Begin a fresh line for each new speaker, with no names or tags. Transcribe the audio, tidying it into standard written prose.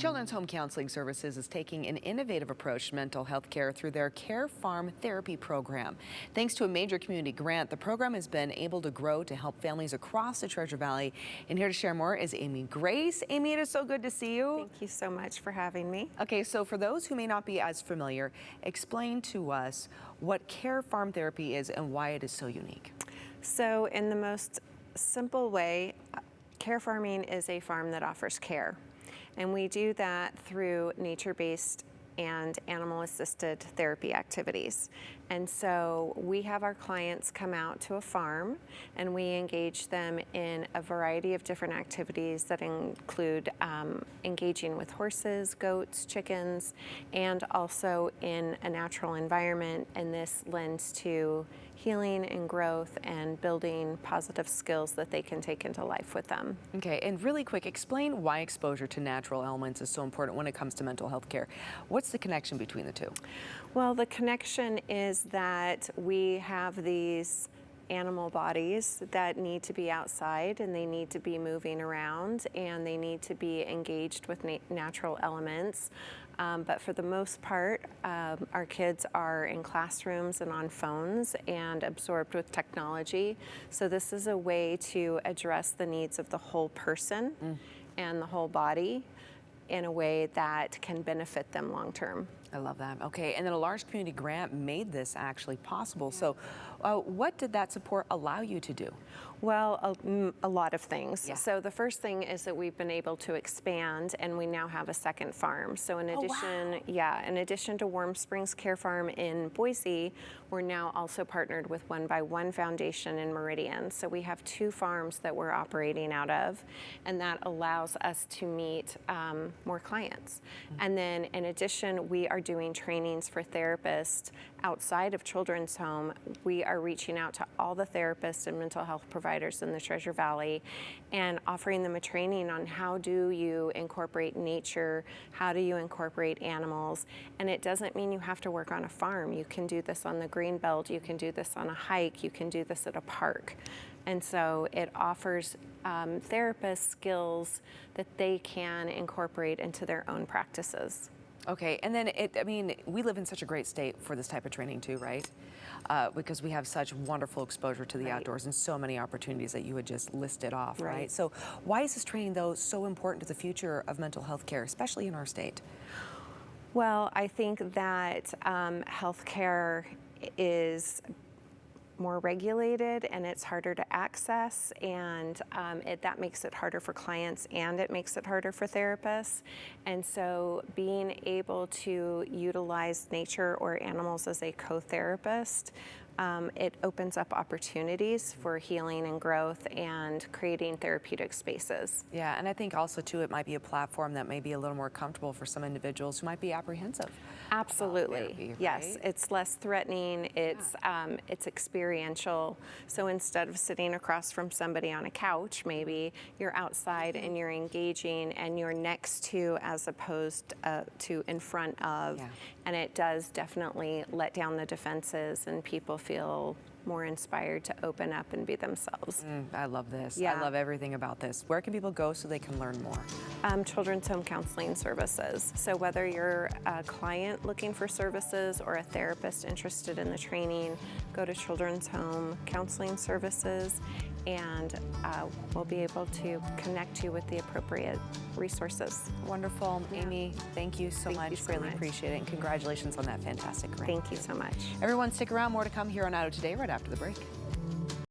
Children's Home Counseling Services is taking an innovative approach to mental health care through their Care Farm Therapy program. Thanks to a major community grant, the program has been able to grow to help families across the Treasure Valley. And here to share more is Amy Grace. Amy, it is so good to see you.
Thank you so much for having me.
Okay, so for those who may not be as familiar, explain to us what Care Farm Therapy is and why it is so unique.
So in the most simple way, care farming is a farm that offers care. And we do that through nature-based and animal-assisted therapy activities. And so we have our clients come out to a farm and we engage them in a variety of different activities that include engaging with horses, goats, chickens, and also in a natural environment. And this lends to healing and growth and building positive skills that they can take into life with them.
Okay, and really quick, explain why exposure to natural elements is so important when it comes to mental health care. What's the connection between the two?
Well, the connection is that we have these animal bodies that need to be outside and they need to be moving around and they need to be engaged with natural elements. But for the most part, our kids are in classrooms and on phones and absorbed with technology. So this is a way to address the needs of the whole person and the whole body in a way that can benefit them long term.
I love that. Okay, and then a large community grant made this actually possible. So what did that support allow you to do?
Well, a lot of things.
Yeah.
So the first thing is that we've been able to expand and we now have a second farm. So in addition, in addition to Warm Springs Care Farm in Boise, we're now also partnered with One by One Foundation in Meridian. So we have two farms that we're operating out of, and that allows us to meet more clients. And then in addition, we are doing trainings for therapists outside of Children's Home. We are reaching out to all the therapists and mental health providers in the Treasure Valley and offering them a training on how do you incorporate nature, how do you incorporate animals. And it doesn't mean you have to work on a farm. You can do this on the greenbelt, you can do this on a hike, you can do this at a park. And so it offers therapists skills that they can incorporate into their own practices.
Okay, and then we live in such a great state for this type of training too, right? Because we have such wonderful exposure to the outdoors and so many opportunities that you had just listed off, right? So why is this training, though, so important to the future of mental health care, especially in our state?
Well, I think that healthcare is more regulated and it's harder to access, and that makes it harder for clients and it makes it harder for therapists. And so being able to utilize nature or animals as a co-therapist, it opens up opportunities for healing and growth and creating therapeutic spaces.
Yeah, and I think also too it might be a platform that may be a little more comfortable for some individuals who might be apprehensive.
Absolutely.
Therapy, right?
Yes, it's less threatening, it's experiential. So instead of sitting across from somebody on a couch, maybe you're outside and you're engaging and you're next to as opposed to in front of. And it does definitely let down the defenses and people feel more inspired to open up and be themselves.
I love this.
Yeah.
I love everything about this. Where can people go so they can learn more?
Children's Home Counseling Services. So whether you're a client looking for services or a therapist interested in the training, go to Children's Home Counseling Services and we'll be able to connect you with the appropriate resources.
Wonderful. Yeah. Amy, thank you so much. Really appreciate it, and congratulations on that fantastic grant.
Thank you so much.
Everyone, stick around. More to come here on idaho-today right after the break.